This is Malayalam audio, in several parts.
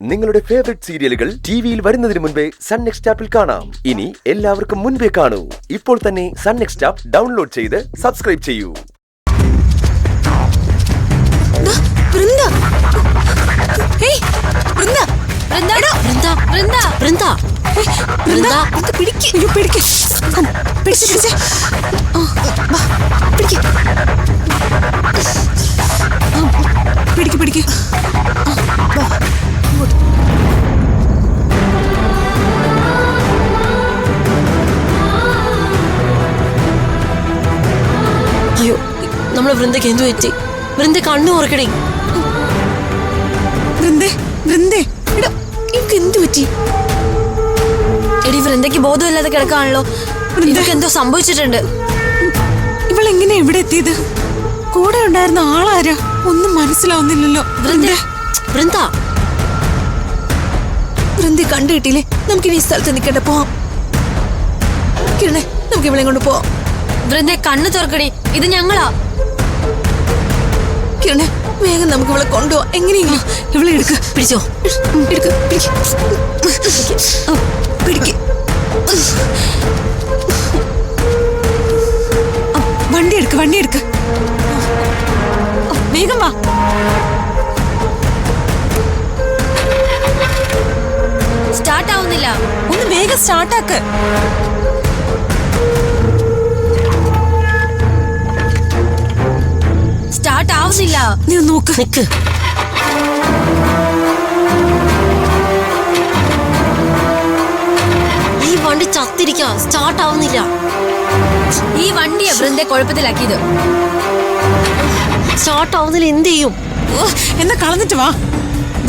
നിങ്ങളുടെ ഫേവറേറ്റ് സീരിയലുകൾ ടിവിയിൽ വരുന്നതിന് മുൻപേ സൺ നെക്സ്റ്റ് ആപ്പിൽ കാണാം. ഇനി എല്ലാവർക്കും മുൻപേ കാണൂ. ഇപ്പോൾ തന്നെ സൺ നെക്സ്റ്റ് ആപ്പ് ഡൗൺലോഡ് ചെയ്ത് സബ്സ്ക്രൈബ് ചെയ്യൂ. അയ്യോ, നമ്മളെ വൃന്ദക്ക് എന്തു പറ്റി? വൃന്ദ കണ്ണു ഉറക്കണേ. എന്തു പറ്റി? എടി, വൃന്ദക്ക് ബോധമില്ലാതെ കിടക്കാണല്ലോ. ഇതൊക്കെ എന്തോ സംഭവിച്ചിട്ടുണ്ട്. ഇവളെങ്ങനെ എവിടെ എത്തിയത്? കൂടെ ഉണ്ടായിരുന്ന ആളാരാ? ഒന്നും മനസ്സിലാവുന്നില്ലല്ലോ. വൃന്ദ കണ്ടു കിട്ടിയില്ലേ? നമുക്കിനി ഈ സ്ഥലത്ത് നിൽക്കട്ടെ, പോവാം. കിരണേ, നമുക്ക് ഇവളെ കൊണ്ട് പോവാം. വൃന്ദ കണ്ണു തുറക്കണേ, ഇത് ഞങ്ങളാ. കിരണേ, വേഗം നമുക്ക് ഇവളെ കൊണ്ടുപോവാം. എങ്ങനെയെങ്കിലും ഇവളെ എടുക്ക. പിടിച്ചോ, പിടിക്ക്. വണ്ടി എടുക്ക്. വേഗം വാ. സ്റ്റാർട്ട് ആവുന്നില്ല. ഒന്ന് വേഗം സ്റ്റാർട്ടാക്ക്. സ്റ്റാർട്ട് ആവുന്നില്ല. നീ നോക്ക്. നിക്ക്. ഈ വണ്ടി ചത്തിരിക്ക. സ്റ്റാർട്ട് ആവുന്നില്ല. ഈ വണ്ടിയാ വൃന്ദയെ കുഴപ്പത്തിലാക്കിയത്. സ്റ്റാർട്ട് ആവുന്നില്ല. എന്ത് ചെയ്യും? എന്നാ കളഞ്ഞിട്ട് വാ.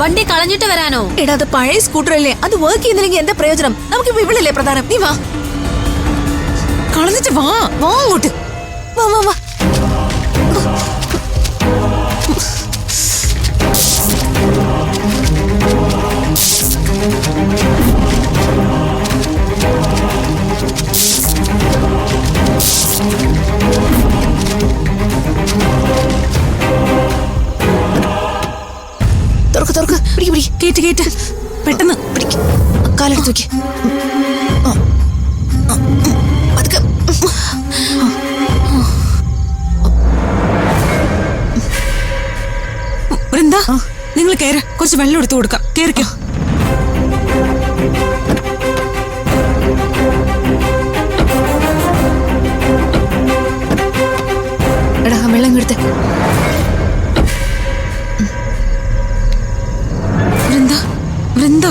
വണ്ടി കളഞ്ഞിട്ട് വരാനോ? എടാ, അത് പഴയ സ്കൂട്ടർ അല്ലേ? അത് വർക്ക് ചെയ്യുന്നില്ലെങ്കിൽ എന്താ പ്രയോജനം? നമുക്കിപ്പോ ഇവിടല്ലേ പ്രധാനം. നീ വാ, കളഞ്ഞിട്ട് വാ. വാ അങ്ങോട്ട്. വാ വാ വാ. തുറക്ക്. പിടിക്ക്. കേറ്റ്. പെട്ടെന്ന് പിടിക്ക്. കാലെടുത്ത് നോക്കി. വൃന്ദ, നിങ്ങൾ കേറ്. കുറച്ച് വെള്ളം എടുത്തു കൊടുക്കാം. കേറിക്കോ. എടാ, വെള്ളം എടുത്ത്. വൃന്ദ.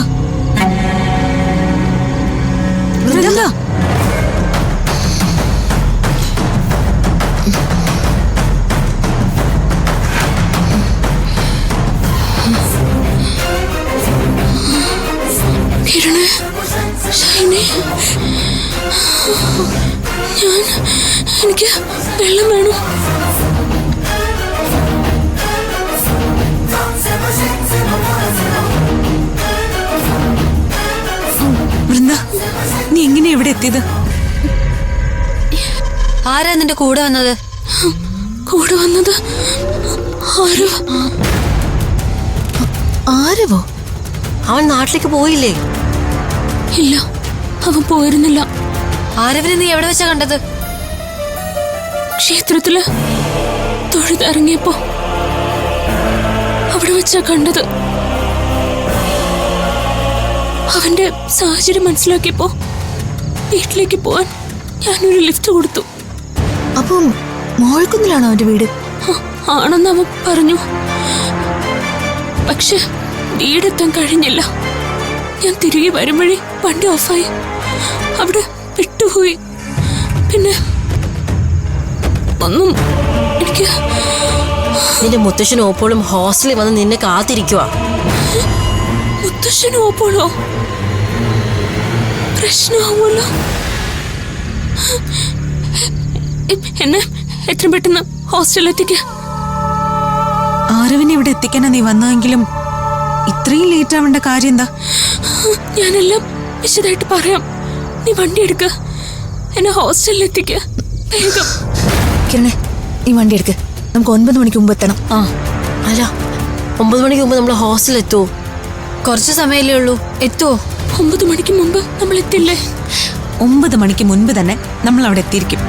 കിരണേ, ഷൈനി, എനിക്ക് വെള്ളം വേണം. വൃന്ദ, നീ എങ്ങനെ എവിടെ എത്തിയത്? ആരാ നിന്റെ കൂടെ വന്നത്? ആരവോ? അവൻ നാട്ടിലേക്ക് പോയില്ലേ? ഇല്ല, അവൻ പോയിരുന്നില്ല. ആരവിനെ നീ എവിടെ വെച്ചാ കണ്ടത്? ക്ഷേത്രത്തില് തൊഴുതിറങ്ങിയപ്പോ അവിടെ വെച്ചാ കണ്ടത്. അവന്റെ സാഹചര്യം മനസ്സിലാക്കിയപ്പോ വീട്ടിലേക്ക് പോവാൻ ഞാനൊരു ലിഫ്റ്റ് കൊടുത്തു. അപ്പം മോഴക്കുന്നിലാണോ അവന്റെ വീട്? ആണെന്ന് അവൻ പറഞ്ഞു. പക്ഷെ വീടെത്താൻ കഴിഞ്ഞില്ല. ഞാൻ തിരികെ വരുമ്പഴേ വണ്ടി ഓഫായി. അവിടെ വിട്ടുപോയി. പിന്നെ ഒന്നും എനിക്ക്. നിന്റെ മുത്തശ്ശനും ഓപ്പോളും ഹോസ്റ്റലിൽ വന്ന് നിന്നെ കാത്തിരിക്കുവാ. മുത്തശ്ശനും ഓപ്പോളോ? പ്രശ്നമാവുമല്ലോ. എന്നെ എത്രയും പെട്ടെന്ന് ഹോസ്റ്റലിലെത്തിക്ക. ആരവിനെ ഇവിടെ എത്തിക്കാനാ നീ വന്നതെങ്കിലും ഇത്രയും ലേറ്റ് ആവേണ്ട കാര്യം എന്താ? ഞാനെല്ലാം വിശദമായിട്ട് പറയാം. നീ വണ്ടി എടുക്ക, എന്നെ ഹോസ്റ്റലിലെത്തിക്ക. വേഗം. കിരണേ, നീ വണ്ടി എടുക്ക. നമുക്ക് 9 മണിക്ക് മുമ്പ് എത്തണം. ആ, അല്ല, 9 മണിക്ക് മുമ്പ് നമ്മൾ ഹോസ്റ്റലിൽ എത്തുമോ? കുറച്ച് സമയമല്ലേ ഉള്ളൂ, എത്തുവോ? 9 മണിക്ക് മുമ്പ് നമ്മൾ എത്തില്ലേ? 9 മണിക്ക് മുൻപ് തന്നെ നമ്മൾ അവിടെ എത്തിയിരിക്കും.